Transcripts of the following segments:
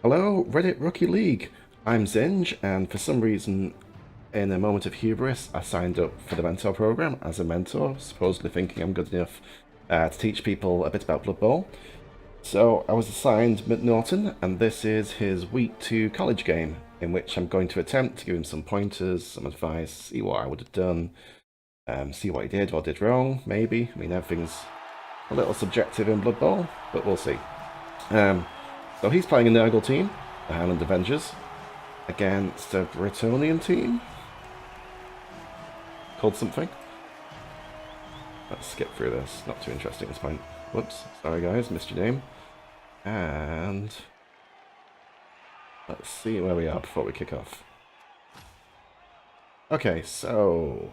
Hello, Reddit Rookie League. I'm Zinj, and for some reason, in a moment of hubris, I signed up for the mentor program as a mentor, supposedly thinking I'm good enough to teach people a bit about Blood Bowl. So I was assigned mmcnaughton, and this is his Week 2 college game, in which I'm going to attempt to give him some pointers, some advice, see what I would have done, see what he did or did wrong, maybe. I mean, everything's a little subjective in Blood Bowl, but we'll see. So he's playing a Nurgle team, the Highland Avengers, against a Bretonian team called something. Let's skip through this, not too interesting at this point. Whoops, sorry guys, missed your name. And let's see where we are before we kick off. Okay, so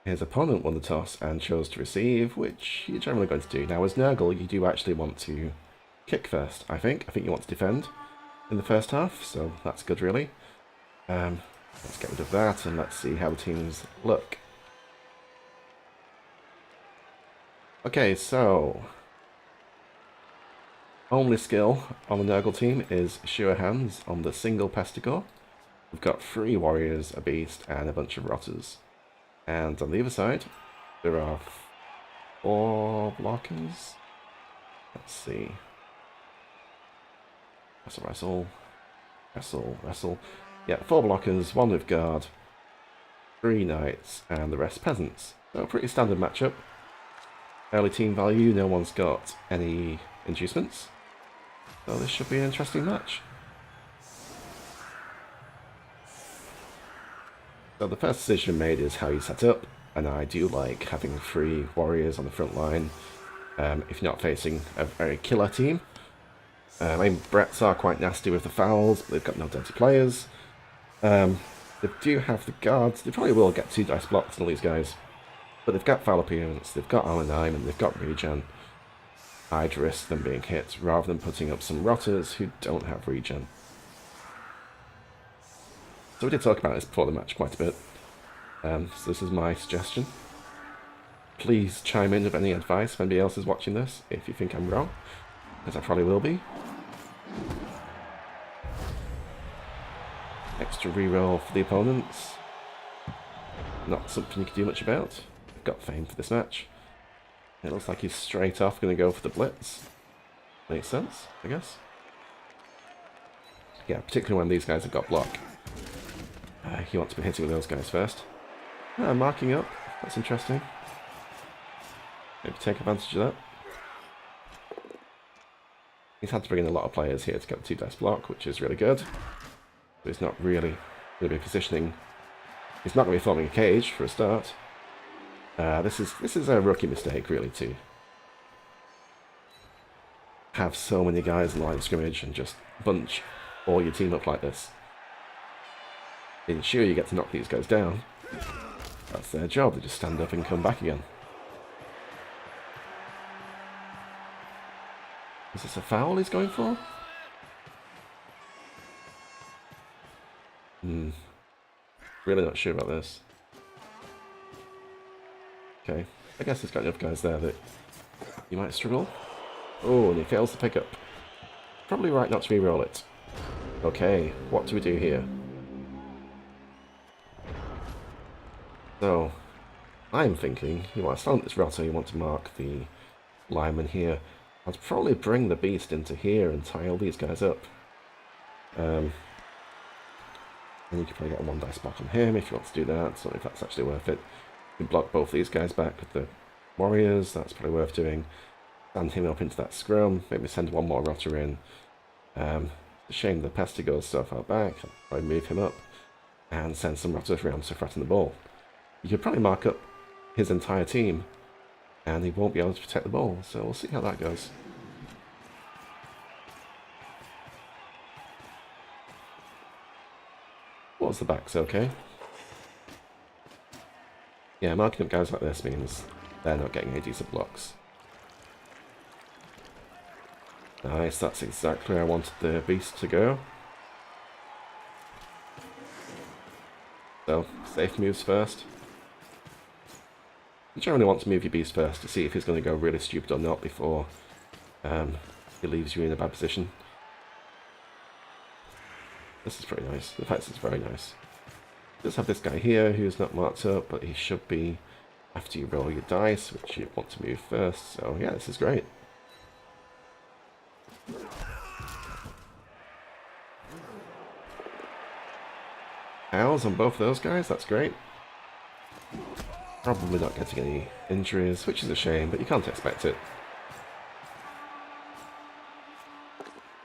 his opponent won the toss and chose to receive, which you're generally going to do. Now as Nurgle, you do actually want to kick first, I think. I think you want to defend in the first half, so that's good really. Let's get rid of that and let's see how the teams look. Okay, so only skill on the Nurgle team is Sure Hands on the single Pestigore. We've got 3 warriors, a beast, and a bunch of rotters. And on the other side, there are 4 blockers. Let's see. Wrestle. Yeah, 4 blockers, 1 with guard, 3 knights, and the rest peasants. So pretty standard matchup. Early team value, no one's got any inducements. So this should be an interesting match. So the first decision made is how you set up, and I do like having 3 warriors on the front line if you're not facing a very killer team. I mean, Bretts are quite nasty with the fouls, but they've got no dirty players. They do have the guards. They probably will get 2 dice blocks on all these guys. But they've got foul appearance, they've got armor 9, and they've got regen. I'd risk them being hit rather than putting up some rotters who don't have regen. So we did talk about this before the match quite a bit. So this is my suggestion. Please chime in with any advice if anybody else is watching this, if you think I'm wrong, because I probably will be. Extra reroll for the opponents. Not something you can do much about. I've got Fame for this match. It looks like he's straight off going to go for the blitz. Makes sense, I guess. Yeah, particularly when these guys have got block. He wants to be hitting with those guys first. Marking up. That's interesting. Maybe take advantage of that. He's had to bring in a lot of players here to get the 2 dice block, which is really good. But he's not really going to be positioning. He's not going to be forming a cage for a start. This is a rookie mistake, really, to have so many guys in the line of scrimmage and just bunch all your team up like this. Ensure you get to knock these guys down. That's their job. They just stand up and come back again. Is this a foul he's going for? Really not sure about this. Okay, I guess there's got enough guys there that you might struggle. Oh, and he fails to pick up. Probably right not to re-roll it. Okay, what do we do here? So, I'm thinking, you want to stand this rotter, you want to mark the lineman here. I'd probably bring the beast into here and tie all these guys up. And you could probably get a 1 dice block on him if you want to do that. I don't know if that's actually worth it. You can block both these guys back with the warriors, that's probably worth doing. Stand him up into that scrum, maybe send 1 more rotter in. It's a shame the Pester goes so far back. I'll probably move him up and send some rotters around to threaten the ball. You could probably mark up his entire team and he won't be able to protect the ball, so we'll see how that goes. What's the backs okay? Yeah, marking up guys like this means they're not getting any decent blocks. Nice, that's exactly where I wanted the beast to go. So, safe moves first. You generally want to move your beast first to see if he's going to go really stupid or not before He leaves you in a bad position. This is pretty nice. In fact, this is very nice. Let's have this guy here who's not marked up, but he should be after you roll your dice, which you want to move first. So yeah, this is great. Owls on both those guys, that's great. Probably not getting any injuries, which is a shame, but you can't expect it.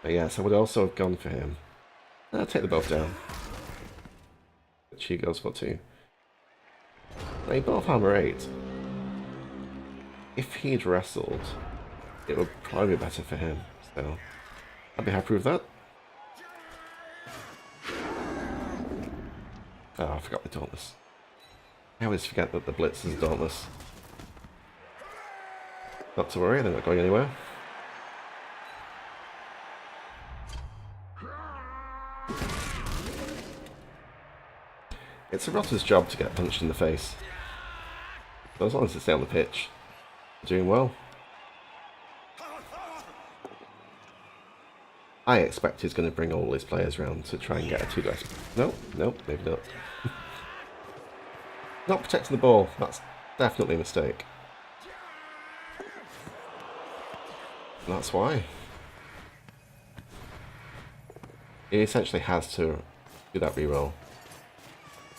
But yes, I would also have gone for him. I'll take the both down. Which he goes for too. They both armor 8. If he'd wrestled, it would probably be better for him. So, I'd be happy with that. Oh, I forgot the Dauntless. I always forget that the Blitz is Dauntless. Not to worry, they're not going anywhere. It's a Rotter's job to get punched in the face. So as long as they stay on the pitch, they're doing well. I expect he's going to bring all his players around to try and get a 2-dice. Nope, nope, maybe not. Not protecting the ball, that's definitely a mistake. And that's why. He essentially has to do that reroll.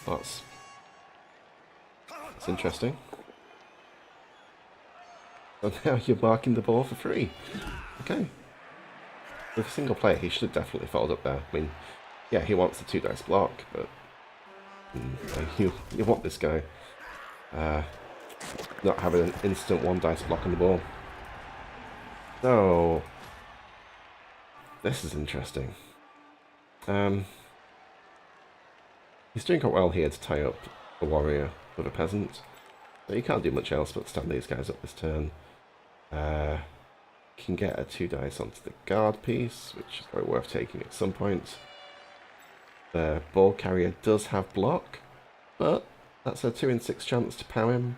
That's interesting. So now you're marking the ball for free. Okay. With a single player, he should have definitely followed up there. I mean, yeah, he wants the 2-dice block, but you want this guy not having an instant 1-dice block on the ball. So, this is interesting. He's doing quite well here to tie up a warrior with a peasant. So you can't do much else but stand these guys up this turn. Can get a 2-dice onto the guard piece, which is very worth taking at some point. The ball carrier does have block, but that's a 2 in 6 chance to pow him,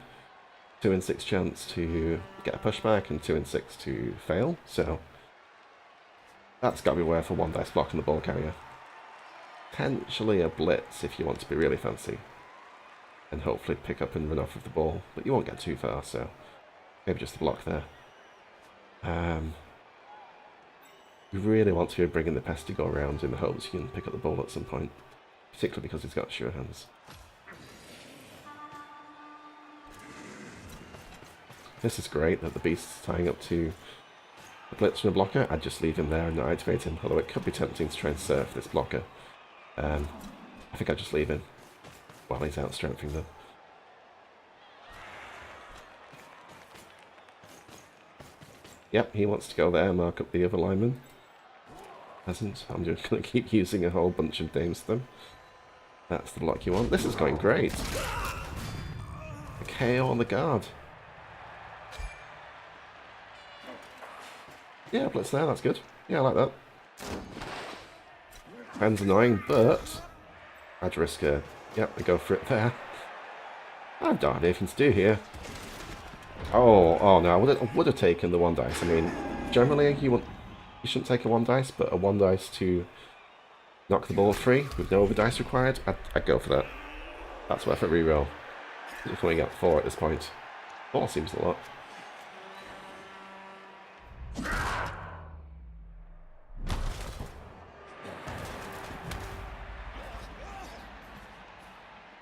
2 in 6 chance to get a pushback, and 2 in 6 to fail. So that's got to be worth a 1-dice block on the ball carrier. Potentially a blitz if you want to be really fancy, and hopefully pick up and run off with the ball, but you won't get too far, so maybe just a block there. You really want to be bringing the Pestigor around in the hopes you can pick up the ball at some point, particularly because he's got sure hands. This is great that the beast's tying up to a blitz and a blocker. I'd just leave him there and not activate him, although it could be tempting to try and surf this blocker. I think I'd just leave him while he's out strengthening them. Yep, he wants to go there, mark up the other lineman. Hasn't. I'm just going to keep using a whole bunch of names to them. That's the block you want. This is going great. A KO on the guard. Yeah, blitz there, that's good. Yeah, I like that. Hand's annoying, but I'd risk a... Yep, I go for it there. I don't have anything to do here. Oh no, I would have taken the 1-dice. I mean, generally you shouldn't take a 1-dice, but a 1-dice to knock the ball free with no other dice required, I'd go for that. That's worth a reroll. You're coming up 4 at this point. 4 seems a lot.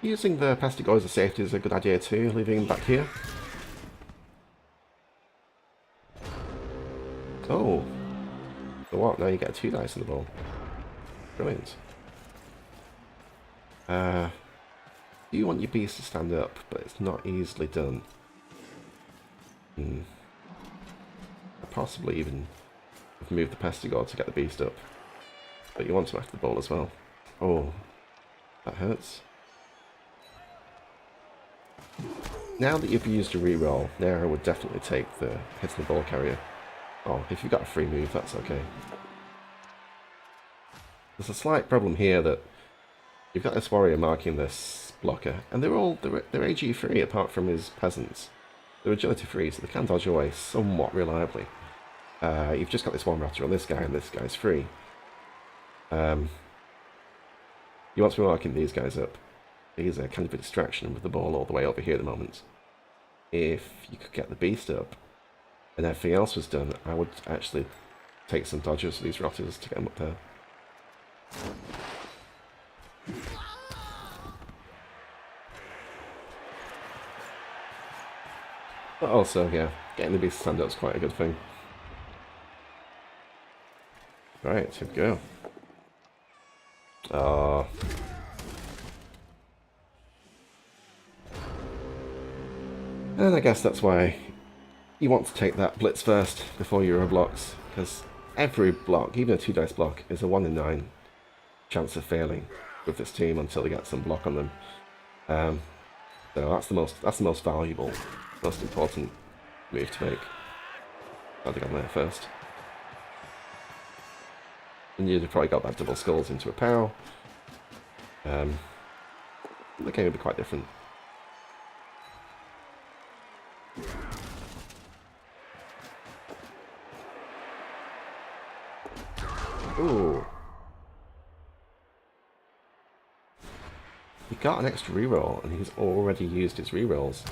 Using the Pestigor as a safety is a good idea too, leaving him back here. Oh. So what? Now you get a 2-dice in the ball. Brilliant. You want your beast to stand up, but it's not easily done. Possibly even move the Pestigor to get the beast up. But you want him after the ball as well. Oh. That hurts. Now that you've used a reroll, now I would definitely take the hit on the ball carrier. Oh, if you've got a free move, that's okay. There's a slight problem here that you've got this warrior marking this blocker, and they're AG free apart from his peasants. They're agility free, so they can dodge away somewhat reliably. You've just got this one rotter on this guy, and this guy's free. You want to be marking these guys up. These are kind of a distraction with the ball all the way over here at the moment. If you could get the beast up, and everything else was done, I would actually take some dodges for these rotters to get them up there. But also, yeah, getting the beast to stand up is quite a good thing. Right, here we go. And I guess that's why you want to take that blitz first before your blocks, because every block, even a 2-dice block, is a 1 in 9 chance of failing with this team until they get some block on them. So that's the most valuable, most important move to make. I'll dig on there first. And you'd have probably got that double skulls into a pow. The game would be quite different. Ooh. He got an extra reroll, and he's already used his rerolls.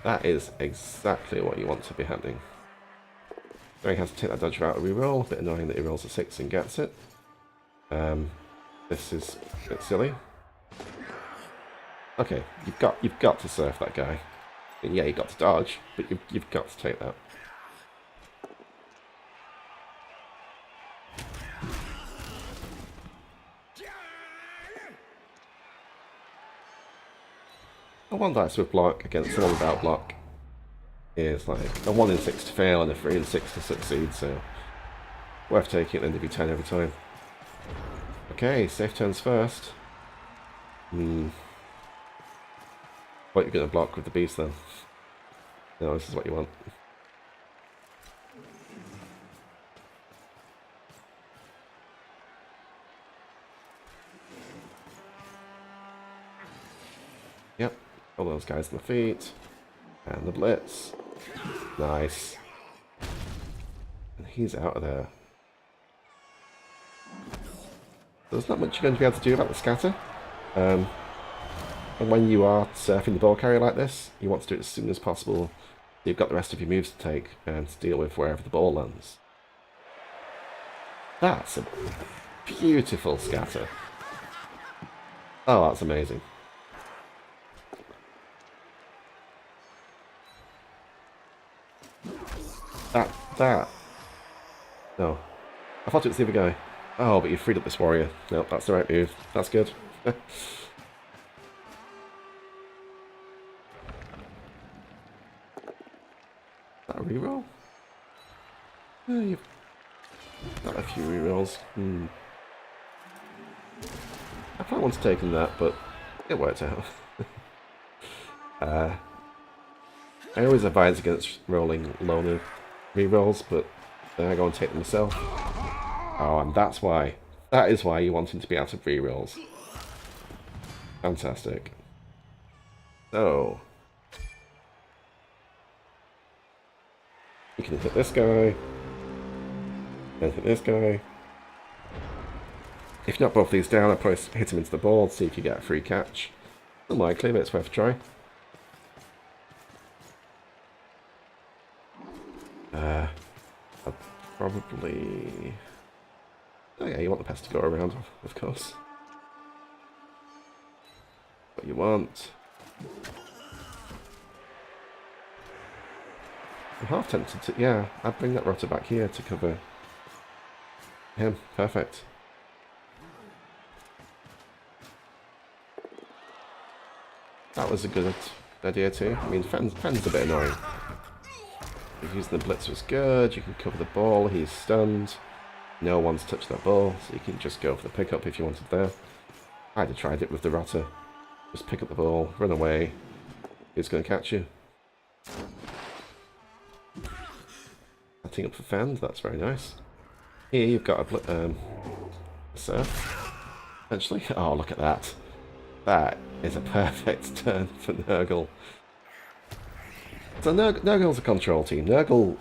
That is exactly what you want to be happening. So he has to take that dodge out of reroll. A bit annoying that he rolls a 6 and gets it. This is a bit silly. Okay, you've got to surf that guy. And yeah, you got to dodge, but you've got to take that. A 1 dice with block against someone without block is like a 1 in 6 to fail and a 3 in 6 to succeed, so worth taking at the end of your turn every time. Okay, safe turns first. What you're going to block with the beast then? No, this is what you want. Yep, all those guys on the feet. And the blitz. Nice. And he's out of there. There's not much you're going to be able to do about the scatter. And when you are surfing the ball carrier like this, you want to do it as soon as possible. You've got the rest of your moves to take and to deal with wherever the ball lands. That's a beautiful scatter. Oh, that's amazing. That. No. I thought it was the other guy. Oh, but you freed up this warrior. No, that's the right move. That's good. That a reroll? Oh, you've got a few rerolls. I probably would have taken that, but it worked out. I always advise against rolling loner rerolls, but then I go and take them myself. Oh, and that's why. That is why you want him to be out of rerolls. Fantastic. So you can hit this guy, then hit this guy. If you knock both these down, I'll probably hit him into the ball, see if you get a free catch. Unlikely, but it's worth a try. I'll probably... Oh yeah, you want the pest to go around, of course. What you want. I'm half tempted to... Yeah, I'd bring that rotter back here to cover him. Perfect. That was a good idea too. I mean, Fenn's a bit annoying. Using the blitz was good. You can cover the ball. He's stunned. No one's touched that ball, so you can just go for the pickup if you wanted there. I'd have tried it with the rotter. Just pick up the ball, run away. Who's going to catch you? Setting up for Fend. That's very nice. Here you've got a surf. Essentially. Oh, look at that. That is a perfect turn for Nurgle. So Nurgle's a control team. Nurgle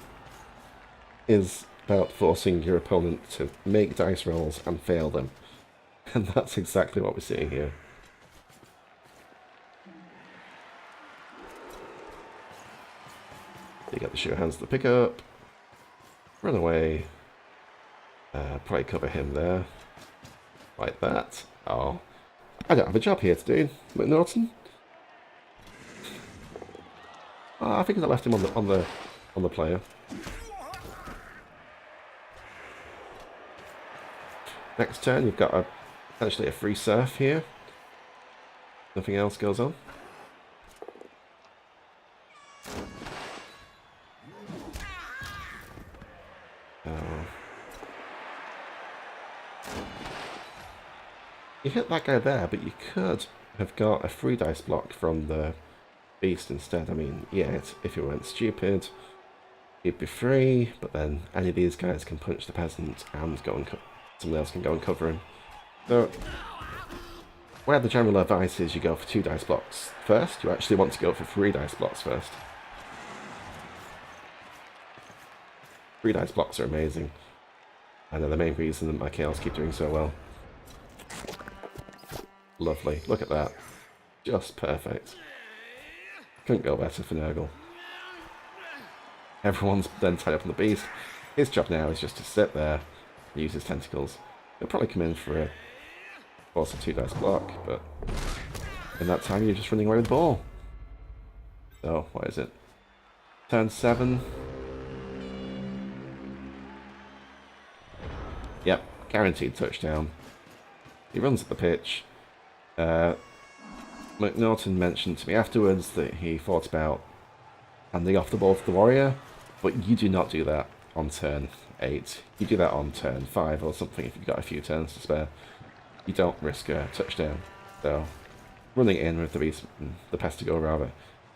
is about forcing your opponent to make dice rolls and fail them. And that's exactly what we're seeing here. You get the sure hands to the pickup. Run away. Probably cover him there. Like that. Oh. I don't have a job here to do, McNaughton. Oh, I think I left him on the player. Next turn, you've got essentially a free surf here. Nothing else goes on. You hit that guy there, but you could have got a free dice block from the beast instead. I mean, yeah, if it weren't stupid, he'd be free, but then any of these guys can punch the peasant and go and someone else can go and cover him. So, where the general advice is you go for 2 dice blocks first, you actually want to go for 3 dice blocks first. 3 dice blocks are amazing, and they're the main reason that my chaos keep doing so well. Lovely, look at that. Just perfect. Couldn't go better for Nurgle. Everyone's then tied up on the beast. His job now is just to sit there and use his tentacles. He'll probably come in for a force a 2 dice block, but in that time you're just running away with the ball. So, what is it? Turn 7. Yep, guaranteed touchdown. He runs at the pitch. McNaughton mentioned to me afterwards that he thought about handing off the ball to the warrior, but you do not do that on turn 8. You do that on turn 5 or something if you've got a few turns to spare. You don't risk a touchdown. So, running in with the Pestigo rather,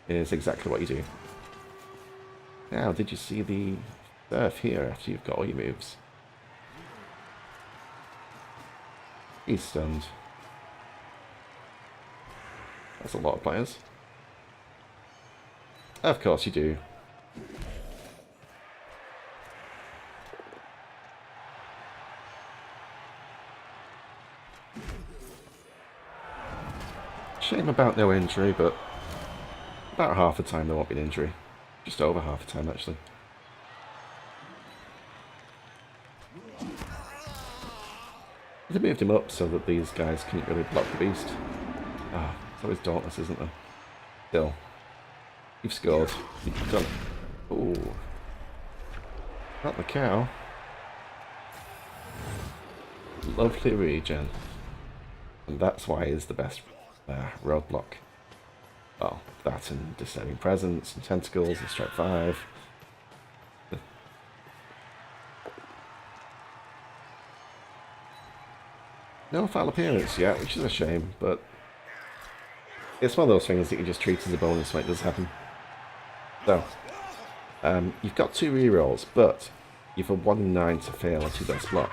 is exactly what you do. Now, did you see the surf here after you've got all your moves? He's stunned. That's a lot of players. Of course you do. Shame about no injury, but about half the time there won't be an injury. Just over half the time, actually. They moved him up so that these guys couldn't really block the beast. Ah, it's always dauntless, isn't there? Still. You've scored. You've done. Ooh. Not the cow. Lovely regen. And that's why he's the best roadblock. Well, that and Disturbing Presence and Tentacles and Strike 5. No foul appearance yet, which is a shame, but it's one of those things that you just treat as a bonus when it does happen. So, you've got 2 rerolls, but you've a 1 in 9 to fail a 2 dice block.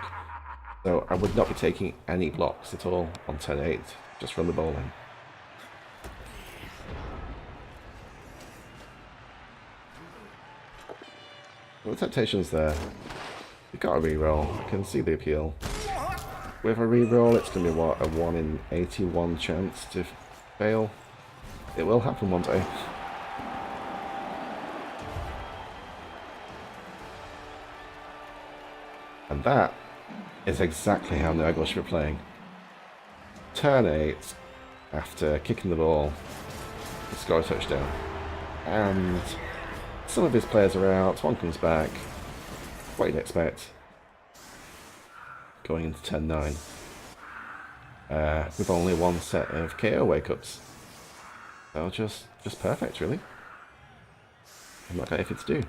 So I would not be taking any blocks at all on turn 8. Just run the ball in. Well, the temptation's there. You've got a reroll. I can see the appeal. With a reroll, it's going to be what, a 1 in 81 chance to fail. It will happen one day. And that is exactly how Nurgle should be playing. Turn 8, after kicking the ball, to score a touchdown. And some of his players are out, one comes back. What you'd expect. Going into turn 9. With only 1 set of KO wake-ups. So just perfect, really. I'm not got anything to do.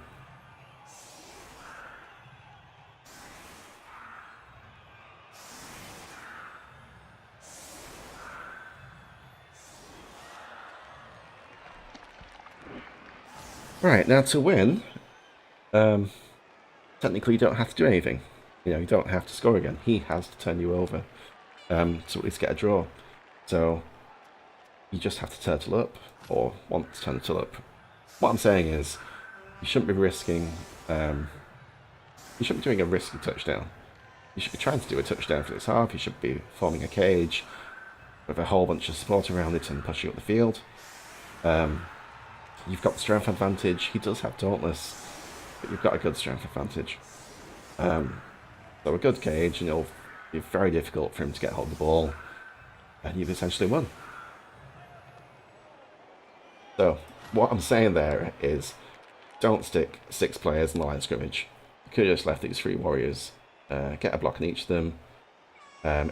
Right, now to win, technically you don't have to do anything. You know, you don't have to score again. He has to turn you over to at least get a draw. So you just have to turtle up, or want to turtle up. What I'm saying is, you shouldn't be risking You shouldn't be doing a risky touchdown. You should be trying to do a touchdown for this half. You should be forming a cage with a whole bunch of support around it and pushing up the field. You've got the strength advantage. He does have Dauntless, but you've got a good strength advantage. So a good cage, and it'll be very difficult for him to get hold of the ball, and you've essentially won. So what I'm saying there is, don't stick 6 players in the line of scrimmage. You could have just left these 3 warriors, get a block on each of them.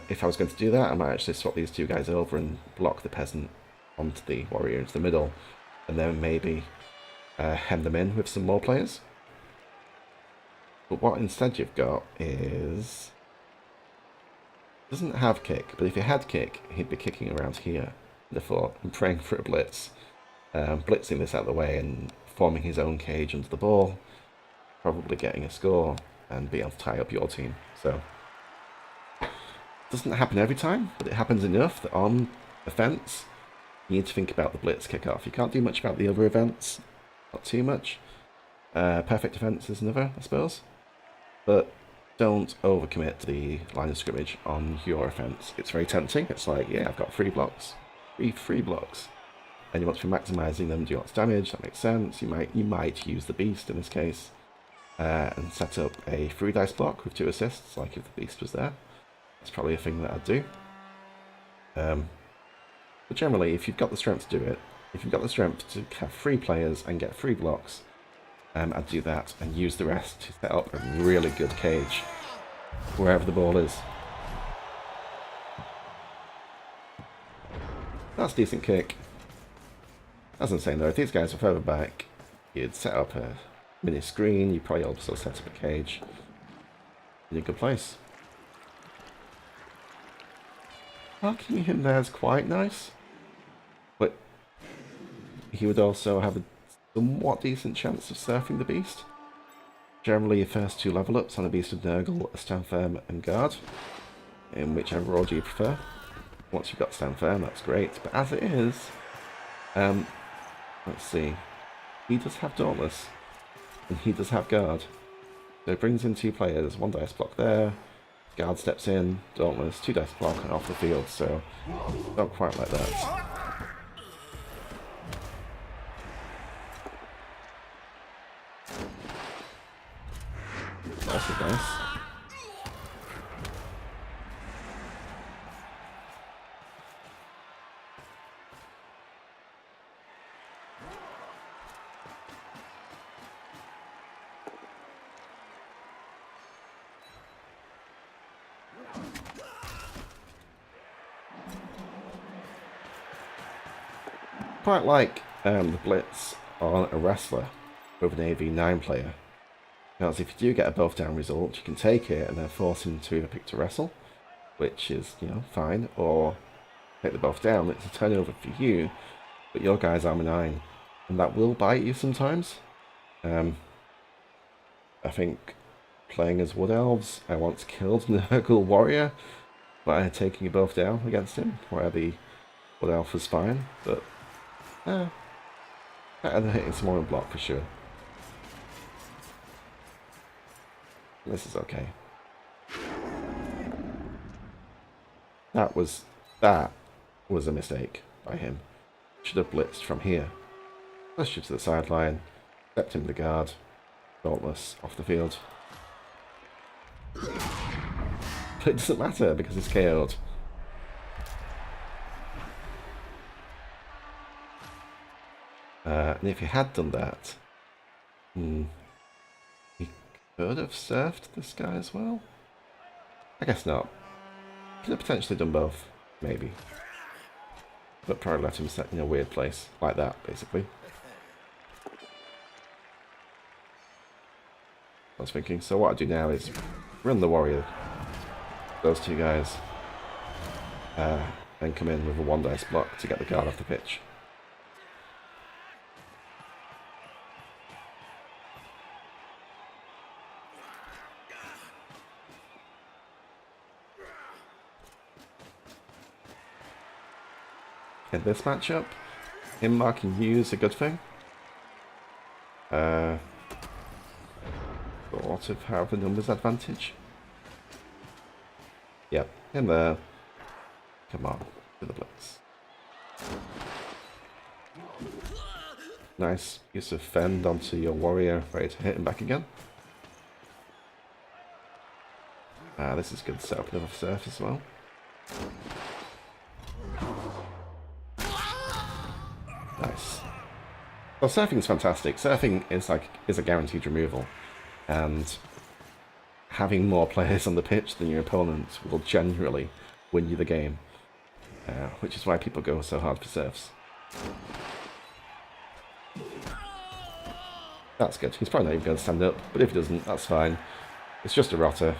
If I was going to do that, I might actually swap these 2 guys over and block the peasant onto the warrior into the middle, and then maybe hem them in with some more players. But what instead you've got is... doesn't have kick, but if he had kick, he'd be kicking around here in the fort and praying for a blitz. Blitzing this out of the way and forming his own cage under the ball, probably getting a score and be able to tie up your team. So, doesn't happen every time, but it happens enough that on offense, you need to think about the blitz kickoff. You can't do much about the other events, not too much. Perfect defense is another, I suppose. But don't overcommit to the line of scrimmage on your offense. It's very tempting. It's like, yeah, I've got 3 blocks, 3 free blocks, and you want to be maximizing them, do lots of damage. That makes sense. You might use the beast in this case, and set up a 3 dice block with 2 assists, like if the beast was there. That's probably a thing that I'd do. But generally, if you've got the strength to do it, if you've got the strength to have 3 players and get 3 blocks, I'd do that and use the rest to set up a really good cage wherever the ball is. That's a decent kick. As I'm saying though, if these guys were further back, you'd set up a mini screen, you'd probably also set up a cage in a good place. Marking him there is quite nice, but he would also have a somewhat decent chance of surfing the beast. Generally, your first 2 level ups on a beast of Nurgle are Stand Firm and Guard, in whichever order you prefer. Once you've got Stand Firm, that's great, but as it is, let's see, he does have Dauntless, and he does have Guard. So it brings in 2 players, 1 dice block there, Guard steps in, Dauntless, 2 dice block, and off the field, so not quite like that. That's nice. Quite like the blitz on a wrestler with an AV9 player. Because if you do get a both down result, you can take it and then force him to either pick to wrestle, which is, you know, fine, or take the both down. It's a turnover for you, but your guy's armor 9, and that will bite you sometimes. I think playing as Wood Elves, I once killed an Nurgle warrior by taking a both down against him, where the Wood Elf was fine, but better than hitting someone in block for sure. This is okay. That was a mistake by him. Should have blitzed from here. Pushed you to the sideline, stepped into the guard, Dauntless, off the field. But it doesn't matter because he's KO'd. And if he had done that, he could have surfed this guy as well? I guess not. Could have potentially done both, maybe. But probably let him set in a weird place, like that, basically. I was thinking, so what I do now is run the warrior, those 2 guys, and come in with a 1 dice block to get the guard off the pitch. In this matchup, him marking you is a good thing. Go sort of have a numbers advantage. Yep, in there. Come on, to the blitz. Nice use of fend onto your warrior, ready to hit him back again. This is good to set up another surf as well. Nice. Well, surfing is fantastic. Surfing is a guaranteed removal, and having more players on the pitch than your opponent will generally win you the game, which is why people go so hard for surfs. That's good. He's probably not even going to stand up, but if he doesn't, that's fine. It's just a rotter.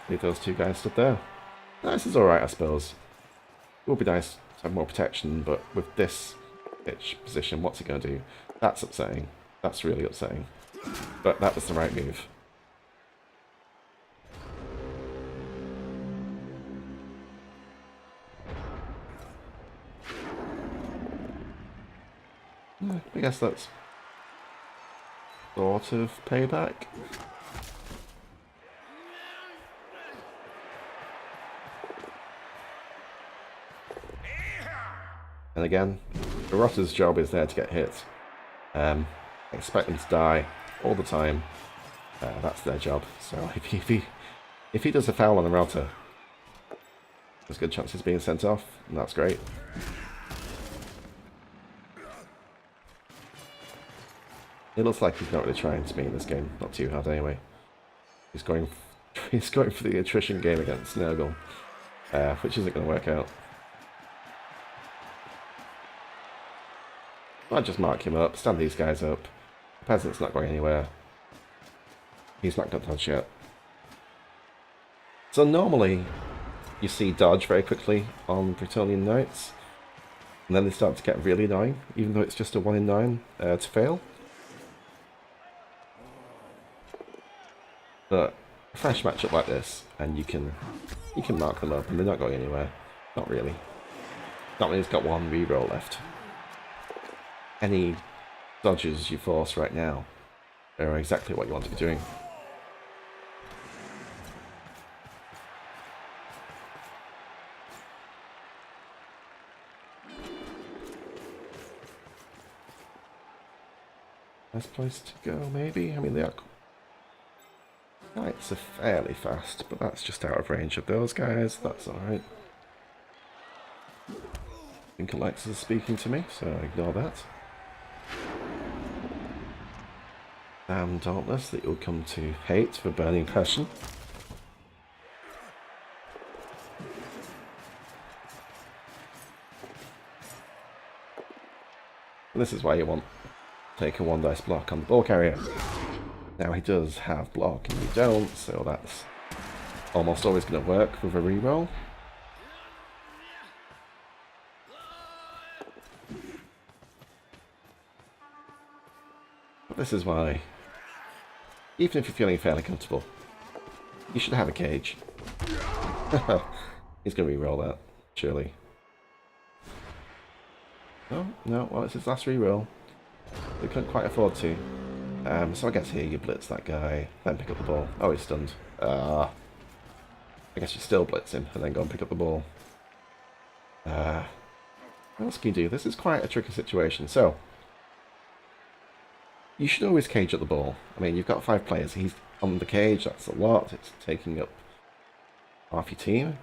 Leave those two guys stood there. This is alright, I suppose. It would be nice to have more protection, but with this pitch position, what's he going to do? That's upsetting. That's really upsetting. But that was the right move. I guess that's sort of payback. And again, the rotter's job is there to get hit. Expect them to die all the time. That's their job. So if he does a foul on the rotter, there's good chances of being sent off, and that's great. It looks like he's not really trying to be in this game. Not too hard anyway. He's going for the attrition game against Nurgle, which isn't going to work out. I'd just mark him up, stand these guys up. The peasant's not going anywhere. He's not got dodge yet. So normally, you see dodge very quickly on Bretonnian Knights, and then they start to get really annoying, even though it's just a 1 in 9 to fail. But a fresh matchup like this, and you can mark them up, and they're not going anywhere. Not really. Not when he's got one reroll left. Any dodges you force right now are exactly what you want to be doing. Nice place to go, maybe? I mean, they are... Knights are fairly fast, but that's just out of range of those guys. That's alright. I think Alexa's speaking to me, so ignore that. Damn Dauntless that you'll come to hate for burning passion. And this is why you want to take a 1 dice block on the ball carrier. Now he does have block and you don't, so that's almost always going to work with a reroll. But this is why, even if you're feeling fairly comfortable, you should have a cage. He's going to reroll that, surely. Oh, no, well it's his last reroll. We couldn't quite afford to. So I guess here you blitz that guy, then pick up the ball. Oh, he's stunned. I guess you still blitz him, and then go and pick up the ball. What else can you do? This is quite a tricky situation. So, you should always cage up the ball. I mean, you've got 5 players. He's on the cage, that's a lot. It's taking up half your team.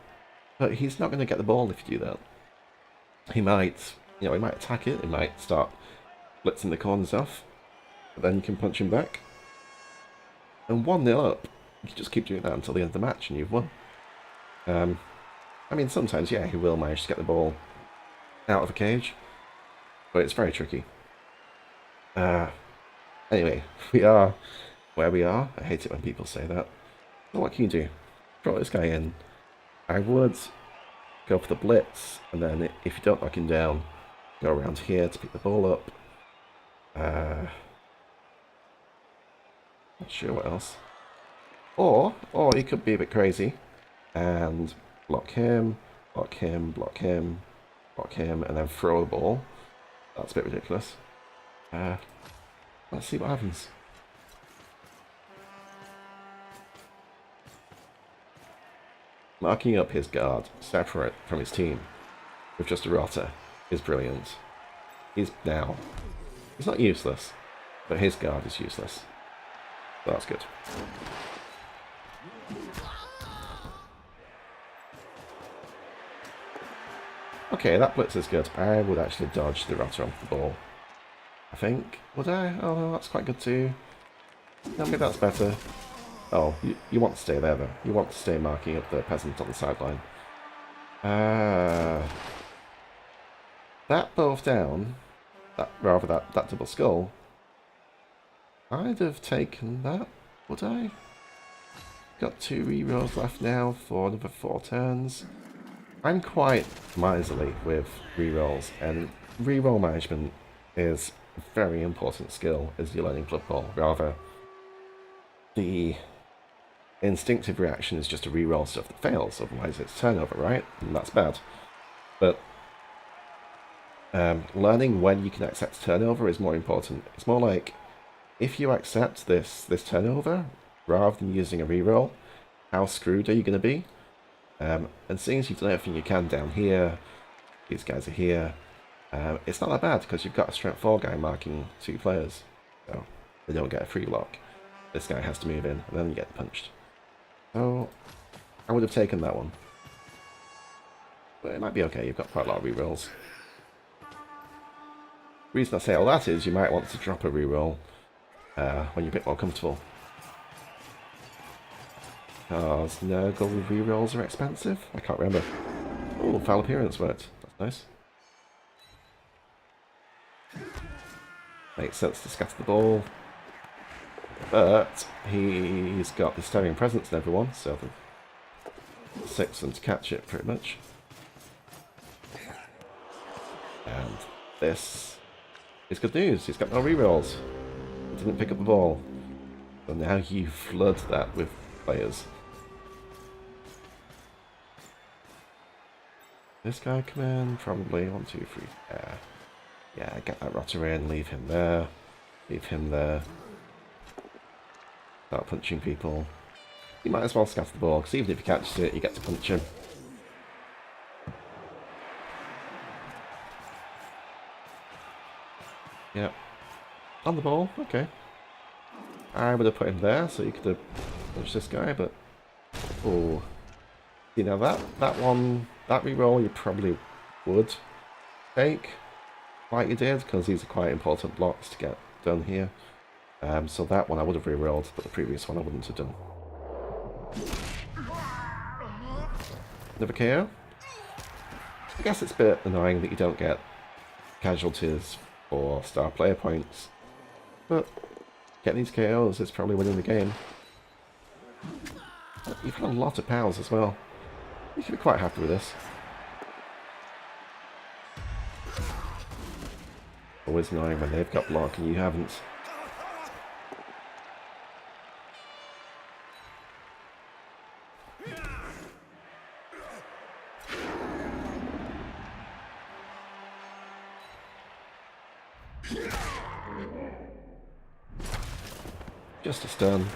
But he's not going to get the ball if you do that. He might, he might attack it. He might start blitzing the corners off. But then you can punch him back. And 1-0 up, you can just keep doing that until the end of the match and you've won. I mean, sometimes, yeah, he will manage to get the ball out of a cage. But it's very tricky. Anyway, we are where we are. I hate it when people say that. So what can you do? Draw this guy in. I would go for the blitz, and then if you don't knock him down, go around here to pick the ball up. Not sure what else. Or he could be a bit crazy and block him, block him, block him, block him, and then throw the ball. That's a bit ridiculous. Let's see what happens. marking up his guard separate from his team with just a rotter is brilliant. He's not useless, but his guard is useless. So that's good. Okay, that blitz is good. I would actually dodge the rotter off the ball. I think. Would I? Oh, no, that's quite good too. Maybe that's better. Oh, you want to stay there though. You want to stay marking up the peasant on the sideline. That both down, that double skull, I'd have taken that, would I? Got 2 rerolls left now for another 4 turns. I'm quite miserly with rerolls, and reroll management is a very important skill as you're learning Blood Bowl. Rather, the instinctive reaction is just to reroll stuff that fails, otherwise it's turnover, right? And that's bad. But learning when you can accept turnover is more important. It's more like, if you accept this turnover, rather than using a reroll, how screwed are you going to be? And seeing as you've done everything you can down here, these guys are here, it's not that bad because you've got a strength 4 guy marking 2 players, so they don't get a free lock. This guy has to move in, and then you get punched. So I would have taken that one, but it might be okay. You've got quite a lot of rerolls. The reason I say all that is you might want to drop a reroll when you're a bit more comfortable. Because Nurgle rerolls are expensive? I can't remember. Oh, foul appearance worked. That's nice. Makes sense to scatter the ball. But he's got the staring presence in everyone, so the 6 and to catch it pretty much. And this is good news. He's got no rerolls. He didn't pick up the ball. So now you flood that with players. This guy come in, probably 1, 2, 3. Yeah, get that rotter in, leave him there. Leave him there. Start punching people. You might as well scatter the ball, because even if he catches it, you get to punch him. Yep. On the ball, okay. I would have put him there, so you could have punched this guy, but... Oh. You know, that one, that reroll you probably would take, like you did, because these are quite important blocks to get done here. So that one I would have rerolled, but the previous one I wouldn't have done. Another KO? I guess it's a bit annoying that you don't get casualties or star player points, but getting these KOs is probably winning the game. You've had a lot of pals as well. You can be quite happy with this. Always annoying when they've got block and you haven't. Just a stun.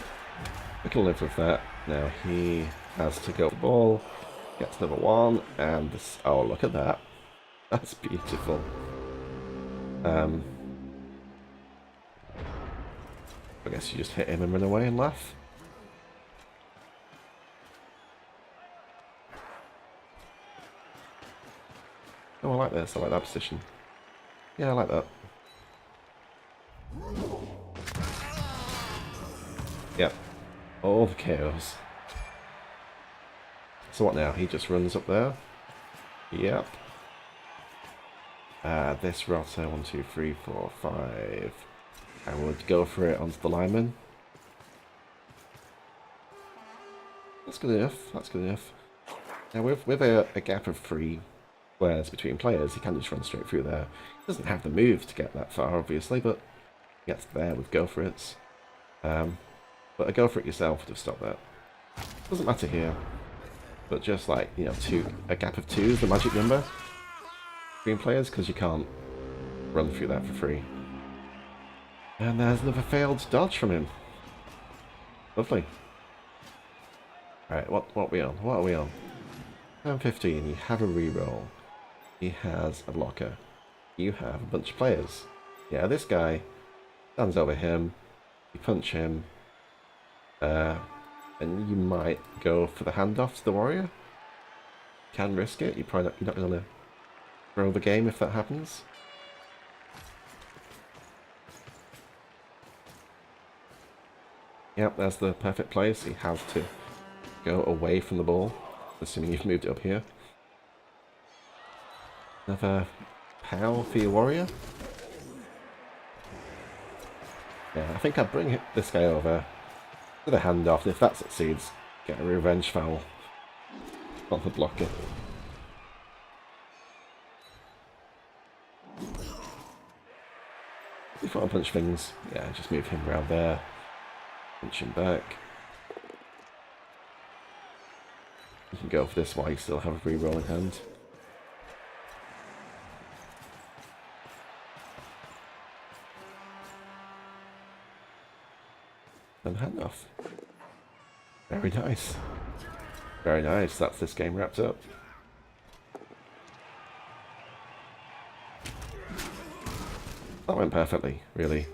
We can live with that. Now he has to go for the ball. Gets number 1, and this. Oh, look at that! That's beautiful. I guess you just hit him and run away and laugh. Oh, I like this. I like that position. Yeah, I like that. Yep. All the chaos. So what now? He just runs up there? Yep. This rotter, 1, 2, 3, 4, 5. I would go for it onto the lineman. That's good enough. That's good enough. Now with a gap of 3 squares between players, he can just run straight through there. He doesn't have the move to get that far, obviously, but he gets there with go for it. But a go for it yourself would have stopped that. Doesn't matter here. But just like, you know, a gap of 2 is the magic number between players, because you can't run through that for free. And there's another failed dodge from him. Lovely. Alright, what are we on? What are we on? Turn 15, you have a reroll. He has a blocker. You have a bunch of players. Yeah, this guy stands over him. You punch him. And you might go for the handoff to the warrior. You can risk it. You're not going to throw the game if that happens. Yep, there's the perfect place. You have to go away from the ball, assuming you've moved it up here. Another pow for your warrior. Yeah, I think I'd bring this guy over with a handoff, and if that succeeds, get a revenge foul on the blocker. If I want to punch things, yeah, just move him around there. Punch him back. You can go for this while you still have a reroll in hand. And handoff. Very nice. Very nice. That's this game wrapped up. That went perfectly, really.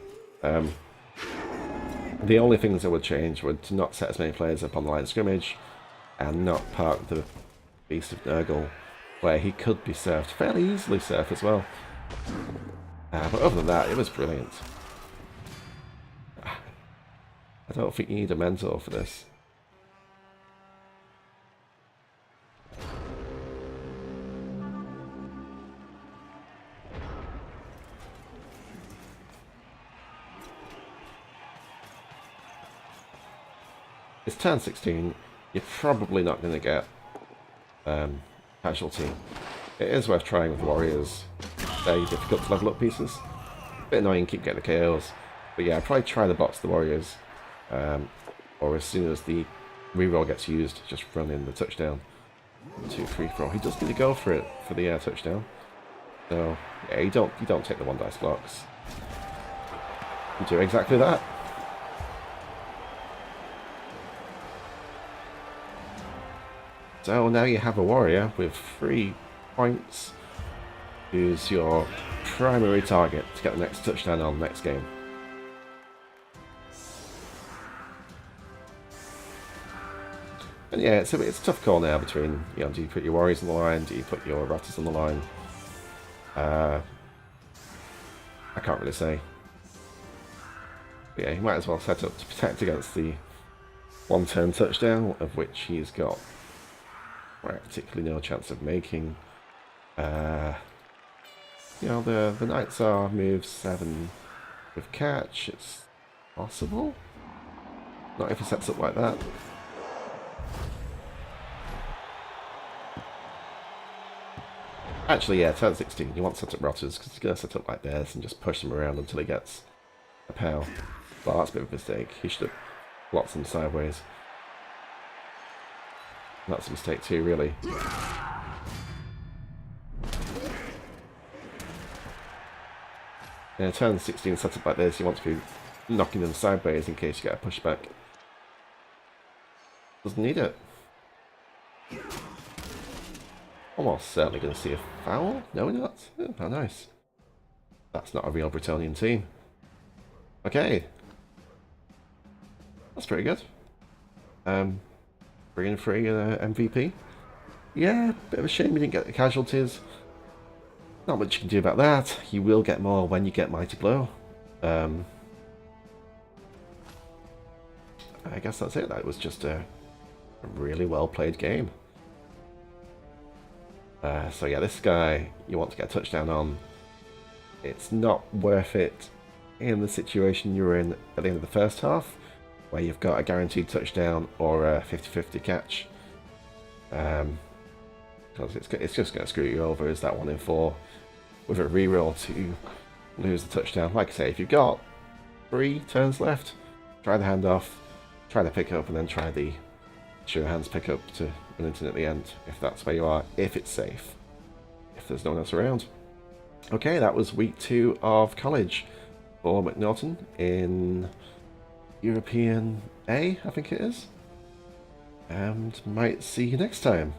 The only things I would change would to not set as many players up on the line of scrimmage and not park the Beast of Nurgle where he could be surfed, fairly easily surfed as well. But other than that, it was brilliant. I don't think you need a mentor for this. It's turn 16, you're probably not going to get casualty. It is worth trying with warriors. They're difficult to level up pieces. A bit annoying, keep getting the KOs. But yeah, probably try the box the warriors. Or as soon as the reroll gets used, just run in the touchdown. 2, 3, 4. He does need to go for it for the touchdown. So yeah, you don't take the 1 dice blocks. You do exactly that. So now you have a warrior with 3 points, who's your primary target to get the next touchdown on the next game. And yeah, it's a tough call now between, you know, do you put your warriors on the line, do you put your rotters on the line? I can't really say. But yeah, he might as well set up to protect against the 1-turn touchdown, of which he's got practically no chance of making. You know, the Knights are move 7 with catch. It's possible. Not if he sets up like that. Actually, yeah, turn 16. You want to set up rotters because he's going to set up like this and just push them around until he gets a pow. Well, that's a bit of a mistake. He should have blocked them sideways. That's a mistake too, really. Yeah, turn 16 set up like this, you want to be knocking them sideways in case you get a pushback. Doesn't need it. Almost certainly going to see a foul. No, we're not. Oh, how nice. That's not a real Bretonian team. Okay. That's pretty good. 3-3 MVP. Yeah, bit of a shame you didn't get the casualties. Not much you can do about that. You will get more when you get Mighty Blow. I guess that's it. That was just a really well played game. So yeah, this guy you want to get a touchdown on. It's not worth it in the situation you were in at the end of the first half, where you've got a guaranteed touchdown or a 50-50 catch. Because it's just going to screw you over as that 1 in 4 with a reroll to lose the touchdown. Like I say, if you've got 3 turns left, try the handoff, try the pickup, and then try the sure hands pickup to run into it at the end, if that's where you are, if it's safe, if there's no one else around. Okay, that was week 2 of college for McNaughton in European A, I think it is. And might see you next time.